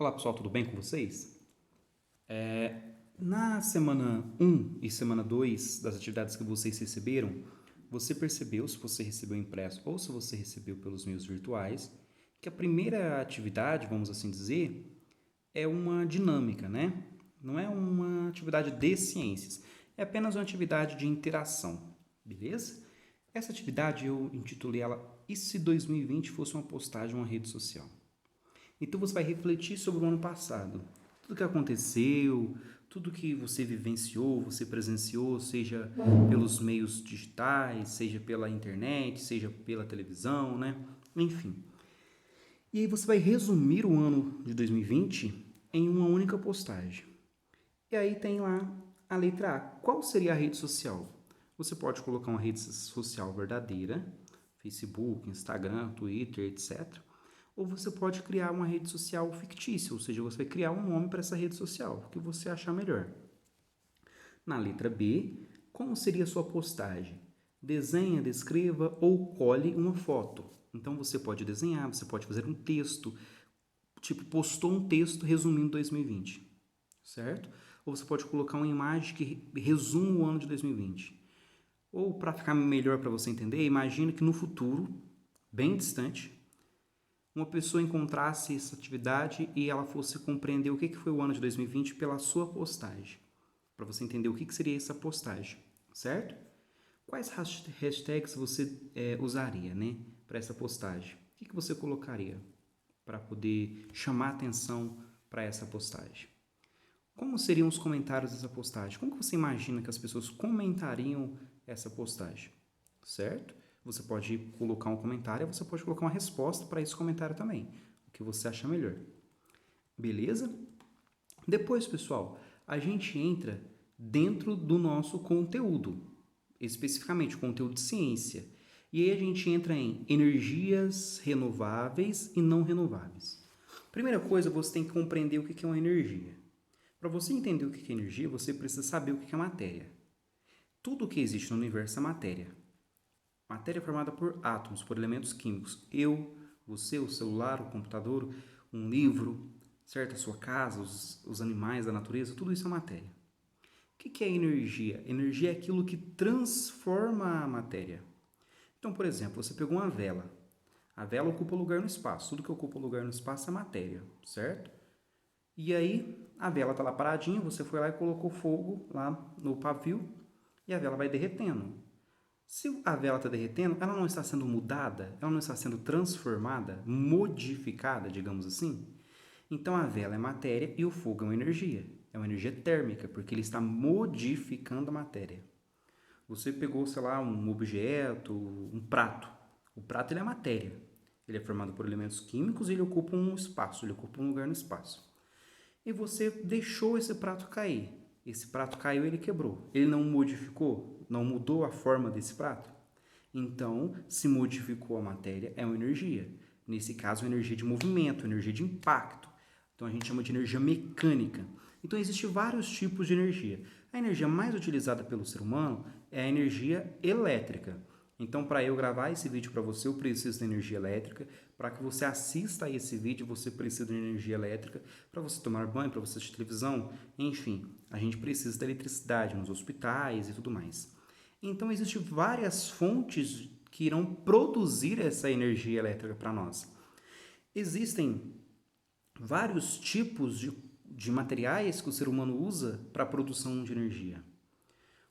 Olá pessoal, tudo bem com vocês? Na semana 1 e semana 2 das atividades que vocês receberam, você percebeu, se você recebeu impresso ou se você recebeu pelos meios virtuais, que a primeira atividade, vamos assim dizer, é uma dinâmica, né? Não é uma atividade de ciências, é apenas uma atividade de interação, beleza? Essa atividade eu intitulei ela E se 2020 fosse uma postagem em uma rede social? Então você vai refletir sobre o ano passado. Tudo que aconteceu, tudo que você vivenciou, você presenciou, seja pelos meios digitais, seja pela internet, seja pela televisão, né? Enfim. E aí você vai resumir o ano de 2020 em uma única postagem. E aí tem lá a letra A. Qual seria a rede social? Você pode colocar uma rede social verdadeira, Facebook, Instagram, Twitter, etc. Ou você pode criar uma rede social fictícia, ou seja, você vai criar um nome para essa rede social, o que você achar melhor. Na letra B, como seria a sua postagem? Desenha, descreva ou cole uma foto. Então você pode desenhar, você pode fazer um texto, tipo, postou um texto resumindo 2020, certo? Ou você pode colocar uma imagem que resuma o ano de 2020. Ou para ficar melhor para você entender, imagine que no futuro, bem distante, uma pessoa encontrasse essa atividade e ela fosse compreender o que foi o ano de 2020 pela sua postagem. Para você entender o que seria essa postagem, certo? Quais hashtags você usaria, né, para essa postagem? O que você colocaria para poder chamar atenção para essa postagem? Como seriam os comentários dessa postagem? Como que você imagina que as pessoas comentariam essa postagem? Certo? Você pode colocar um comentário, você pode colocar uma resposta para esse comentário também, o que você acha melhor. Beleza? Depois, pessoal, a gente entra dentro do nosso conteúdo, especificamente o conteúdo de ciência. E aí a gente entra em energias renováveis e não renováveis. Primeira coisa, você tem que compreender o que é uma energia. Para você entender o que é energia, você precisa saber o que é matéria. Tudo o que existe no universo é matéria. Matéria é formada por átomos, por elementos químicos. Eu, você, o celular, o computador, um livro, certo? A sua casa, os animais da natureza, tudo isso é matéria. O que é energia? Energia é aquilo que transforma a matéria. Então, por exemplo, você pegou uma vela. A vela ocupa lugar no espaço. Tudo que ocupa lugar no espaço é matéria, certo? E aí, a vela está lá paradinha, você foi lá e colocou fogo lá no pavio e a vela vai derretendo. Se a vela está derretendo, ela não está sendo mudada, ela não está sendo transformada, modificada, digamos assim. Então a vela é matéria e o fogo é uma energia. É uma energia térmica, porque ele está modificando a matéria. Você pegou, sei lá, um objeto, um prato. O prato ele é matéria. Ele é formado por elementos químicos e ele ocupa um espaço, ele ocupa um lugar no espaço. E você deixou esse prato cair. Esse prato caiu e ele quebrou. Ele não modificou, não mudou a forma desse prato. Então, se modificou a matéria, é uma energia. Nesse caso, uma energia de movimento, uma energia de impacto. Então, a gente chama de energia mecânica. Então, existem vários tipos de energia. A energia mais utilizada pelo ser humano é a energia elétrica. Então, para eu gravar esse vídeo para você, eu preciso de energia elétrica. Para que você assista a esse vídeo, você precisa de energia elétrica. Para você tomar banho, para você assistir televisão, enfim, a gente precisa da eletricidade nos hospitais e tudo mais. Então, existem várias fontes que irão produzir essa energia elétrica para nós. Existem vários tipos de materiais que o ser humano usa para a produção de energia.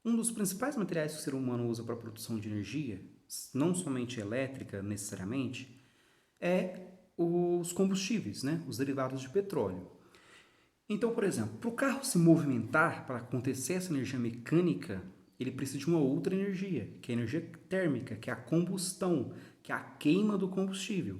Um dos principais materiais que o ser humano usa para a produção de energia, não somente elétrica necessariamente, é os combustíveis, né? Os derivados de petróleo. Então, por exemplo, para o carro se movimentar, para acontecer essa energia mecânica, ele precisa de uma outra energia, que é a energia térmica, que é a combustão, que é a queima do combustível.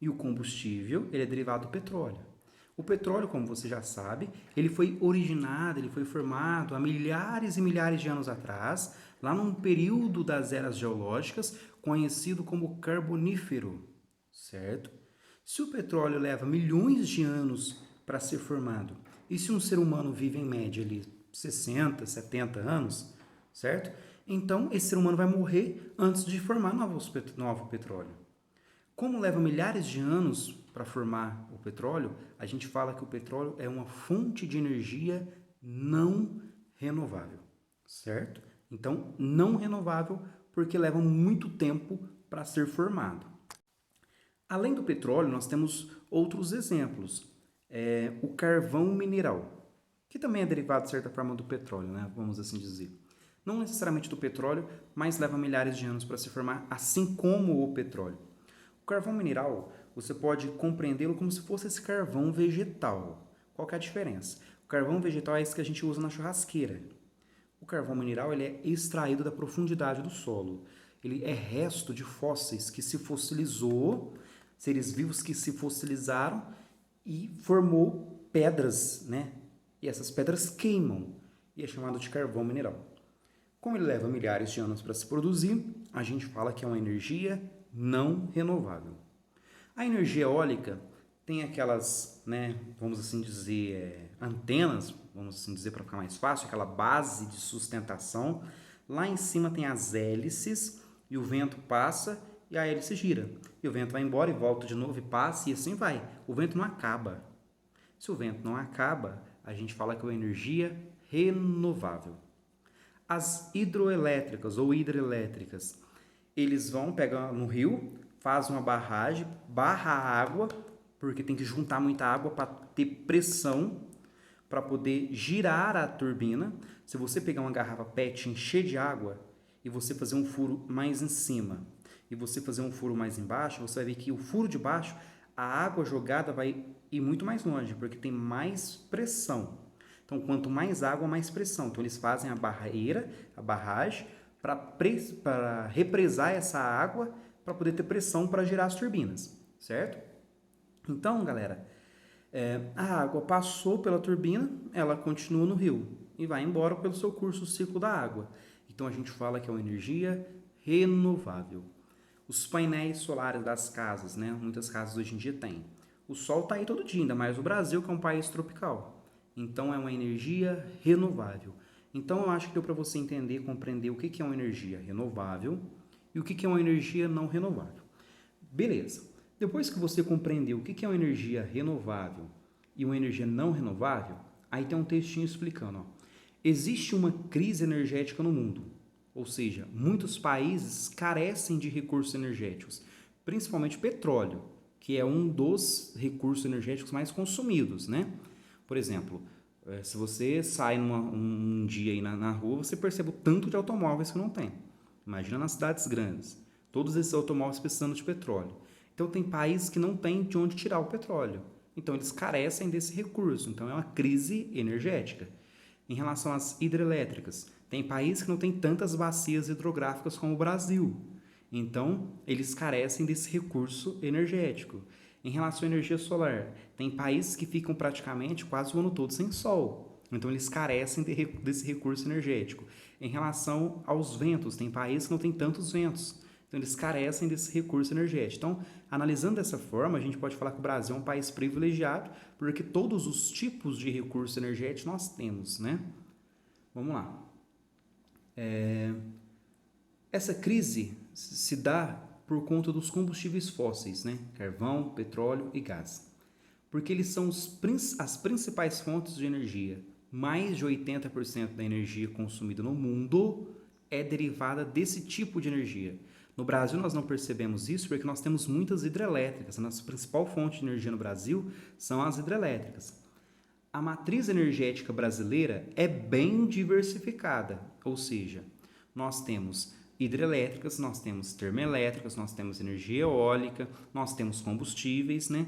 E o combustível, ele é derivado do petróleo. O petróleo, como você já sabe, ele foi originado, ele foi formado há milhares e milhares de anos atrás, lá num período das eras geológicas, conhecido como Carbonífero, certo? Se o petróleo leva milhões de anos para ser formado, e se um ser humano vive em média ali 60, 70 anos, certo? Então, esse ser humano vai morrer antes de formar novo petróleo. Como leva milhares de anos para formar o petróleo, a gente fala que o petróleo é uma fonte de energia não renovável, certo? Então, não renovável porque leva muito tempo para ser formado. Além do petróleo, nós temos outros exemplos. O carvão mineral, que também é derivado, de certa forma, do petróleo, né? Vamos assim dizer. Não necessariamente do petróleo, mas leva milhares de anos para se formar, assim como o petróleo. O carvão mineral, você pode compreendê-lo como se fosse esse carvão vegetal. Qual que é a diferença? O carvão vegetal é esse que a gente usa na churrasqueira. O carvão mineral ele é extraído da profundidade do solo. Ele é resto de fósseis que se fossilizou, seres vivos que se fossilizaram e formou pedras, né? E essas pedras queimam e é chamado de carvão mineral. Como ele leva milhares de anos para se produzir, a gente fala que é uma energia não renovável. A energia eólica tem aquelas, né, vamos assim dizer, antenas, vamos assim dizer para ficar mais fácil, aquela base de sustentação. Lá em cima tem as hélices e o vento passa e a hélice gira. E o vento vai embora e volta de novo e passa e assim vai. O vento não acaba. Se o vento não acaba, a gente fala que é uma energia renovável. As hidroelétricas ou hidrelétricas, eles vão pegar no rio, faz uma barragem, barra a água, porque tem que juntar muita água para ter pressão, para poder girar a turbina. Se você pegar uma garrafa PET, encher de água e você fazer um furo mais em cima e você fazer um furo mais embaixo, você vai ver que o furo de baixo, a água jogada vai ir muito mais longe, porque tem mais pressão. Então, quanto mais água, mais pressão. Então, eles fazem a barragem, para represar essa água, para poder ter pressão para girar as turbinas, certo? Então, galera, a água passou pela turbina, ela continua no rio e vai embora pelo seu curso, o ciclo da água. Então, a gente fala que é uma energia renovável. Os painéis solares das casas, né? Muitas casas hoje em dia têm. O sol está aí todo dia, ainda mais no Brasil, que é um país tropical. Então, é uma energia renovável. Então, eu acho que deu para você entender, compreender o que é uma energia renovável e o que é uma energia não renovável. Beleza. Depois que você compreendeu o que é uma energia renovável e uma energia não renovável, aí tem um textinho explicando. Ó. Existe uma crise energética no mundo. Ou seja, muitos países carecem de recursos energéticos, principalmente petróleo, que é um dos recursos energéticos mais consumidos, né? Por exemplo, se você sai um dia aí na rua, você percebe o tanto de automóveis que não tem. Imagina nas cidades grandes. Todos esses automóveis precisando de petróleo. Então, tem países que não têm de onde tirar o petróleo. Então, eles carecem desse recurso. Então, é uma crise energética. Em relação às hidrelétricas, tem países que não têm tantas bacias hidrográficas como o Brasil. Então, eles carecem desse recurso energético. Em relação à energia solar, tem países que ficam praticamente quase o ano todo sem sol. Então, eles carecem desse recurso energético. Em relação aos ventos, tem países que não têm tantos ventos. Então, eles carecem desse recurso energético. Então, analisando dessa forma, a gente pode falar que o Brasil é um país privilegiado, porque todos os tipos de recurso energético nós temos, né? Vamos lá. Essa crise se dá por conta dos combustíveis fósseis, né? Carvão, petróleo e gás. Porque eles são as principais fontes de energia. Mais de 80% da energia consumida no mundo é derivada desse tipo de energia. No Brasil, nós não percebemos isso porque nós temos muitas hidrelétricas. A nossa principal fonte de energia no Brasil são as hidrelétricas. A matriz energética brasileira é bem diversificada, ou seja, nós temos hidrelétricas, nós temos termoelétricas, nós temos energia eólica, nós temos combustíveis, né?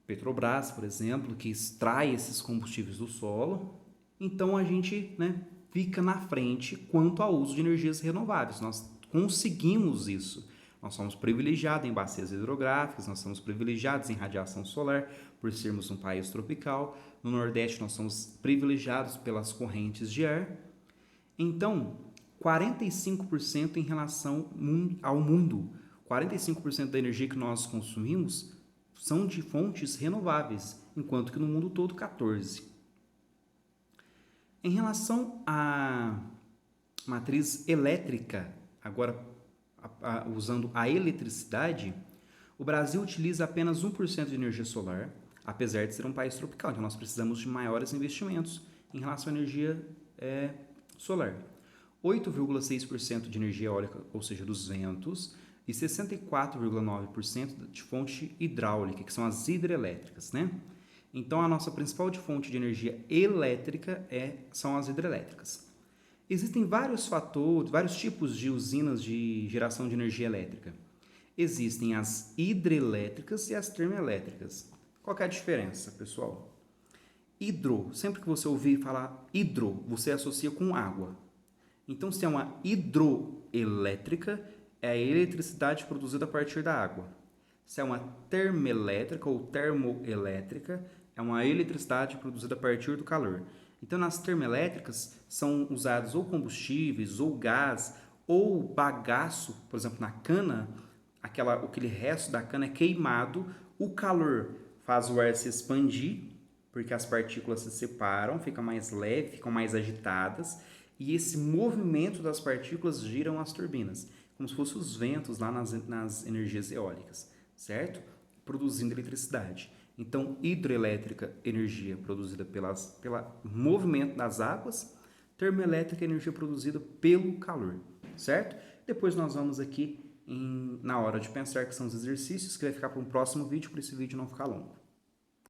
Petrobras, por exemplo, que extrai esses combustíveis do solo. Então, a gente, né, fica na frente quanto ao uso de energias renováveis. Nós conseguimos isso. Nós somos privilegiados em bacias hidrográficas, nós somos privilegiados em radiação solar, por sermos um país tropical. No Nordeste, nós somos privilegiados pelas correntes de ar. Então, 45% em relação ao mundo. 45% da energia que nós consumimos são de fontes renováveis, enquanto que no mundo todo 14%. Em relação à matriz elétrica, agora usando a eletricidade, O Brasil utiliza apenas 1% de energia solar, apesar de ser um país tropical, então nós precisamos de maiores investimentos em relação à energia solar. 8,6% de energia eólica, ou seja, dos ventos, e 64,9% de fonte hidráulica, que são as hidrelétricas, né? Então, a nossa principal fonte de energia elétrica são as hidrelétricas. Existem vários fatores, vários tipos de usinas de geração de energia elétrica. Existem as hidrelétricas e as termoelétricas. Qual que é a diferença, pessoal? Hidro, sempre que você ouvir falar hidro, você associa com água. Então, se é uma hidroelétrica, é a eletricidade produzida a partir da água. Se é uma termoelétrica ou termoelétrica, é uma eletricidade produzida a partir do calor. Então, nas termoelétricas são usados ou combustíveis, ou gás, ou bagaço, por exemplo, na cana, aquele resto da cana é queimado, o calor faz o ar se expandir, porque as partículas se separam, ficam mais leves, ficam mais agitadas, e esse movimento das partículas giram as turbinas, como se fossem os ventos lá nas energias eólicas, certo? Produzindo eletricidade. Então, hidrelétrica, energia produzida pelo movimento das águas, termoelétrica, energia produzida pelo calor, certo? Depois nós vamos aqui na hora de pensar, que são os exercícios, que vai ficar para um próximo vídeo, para esse vídeo não ficar longo.